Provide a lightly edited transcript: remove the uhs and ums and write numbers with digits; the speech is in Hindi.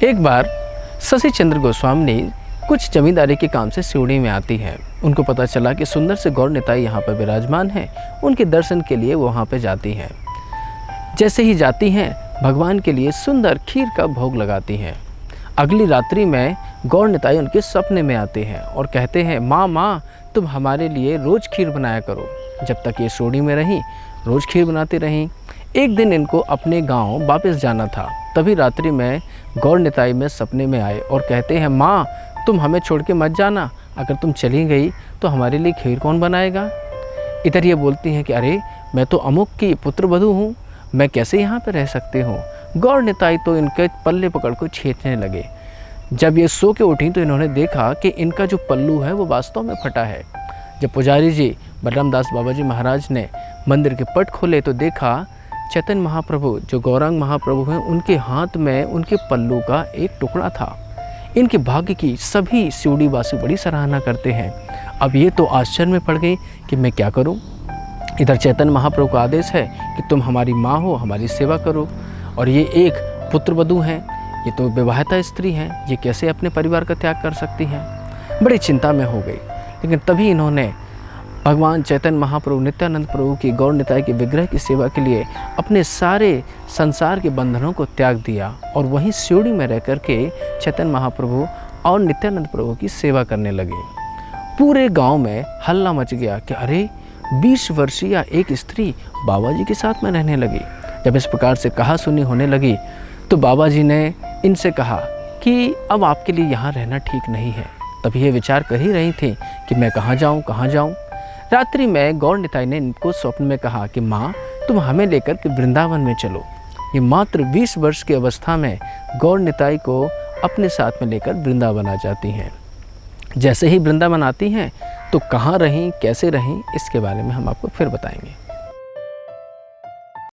एक बार शशि चंद्र गोस्वामी कुछ जमींदारी के काम से सिवड़ी में आती है। उनको पता चला कि सुंदर से गौर निताई यहाँ पर विराजमान है। उनके दर्शन के लिए वो वहाँ पर जाती हैं। जैसे ही जाती हैं, भगवान के लिए सुंदर खीर का भोग लगाती हैं। अगली रात्रि में गौर निताई उनके सपने में आते हैं और कहते हैं, माँ माँ तुम हमारे लिए रोज़ खीर बनाया करो। जब तक ये सिवड़ी में रहीं, रोज़ खीर बनाती रहीं। एक दिन इनको अपने गांव वापस जाना था। तभी रात्रि में गौर निताई में सपने में आए और कहते हैं, माँ तुम हमें छोड़ के मत जाना। अगर तुम चली गई तो हमारे लिए खीर कौन बनाएगा। इधर ये बोलती हैं कि अरे मैं तो अमुक की पुत्र वधू हूँ, मैं कैसे यहाँ पर रह सकती हूँ। गौर निताई तो इनके पल्ले पकड़ को छेड़ने लगे। जब ये सो के उठी तो इन्होंने देखा कि इनका जो पल्लू है वो वास्तव में फटा है। जब पुजारी जी बलराम दास बाबा जी महाराज ने मंदिर के पट खोले तो देखा चैतन्य महाप्रभु जो गौरांग महाप्रभु हैं, उनके हाथ में उनके पल्लू का एक टुकड़ा था। इनके भाग्य की सभी सिवड़ी वासी बड़ी सराहना करते हैं। अब ये तो आश्चर्य में पड़ गई कि मैं क्या करूं। इधर चैतन्य महाप्रभु का आदेश है कि तुम हमारी माँ हो, हमारी सेवा करो। और ये एक पुत्रवधू हैं, ये तो विवाहिता स्त्री हैं, ये कैसे अपने परिवार का त्याग कर सकती हैं। बड़ी चिंता में हो गई। लेकिन तभी इन्होंने भगवान चैतन्य महाप्रभु नित्यानंद प्रभु की गौर निताई के विग्रह की सेवा के लिए अपने सारे संसार के बंधनों को त्याग दिया और वहीं सिवड़ी में रह कर के चैतन्य महाप्रभु और नित्यानंद प्रभु की सेवा करने लगे। पूरे गांव में हल्ला मच गया कि अरे 20 वर्षीय एक स्त्री बाबा जी के साथ में रहने लगी। जब इस प्रकार से कहा सुनी होने लगी तो बाबा जी ने इनसे कहा कि अब आपके लिए यहाँ रहना ठीक नहीं है। तभी ये विचार कर ही रही थी कि मैं कहाँ जाऊँ। रात्रि में गौर निताई ने इनको स्वप्न में कहा कि माँ तुम हमें लेकर के वृंदावन में चलो। ये मात्र 20 वर्ष की अवस्था में गौर निताई को अपने साथ में लेकर वृंदावन आ जाती हैं। जैसे ही वृंदावन आती हैं तो कहाँ रहीं, कैसे रहीं, इसके बारे में हम आपको फिर बताएंगे।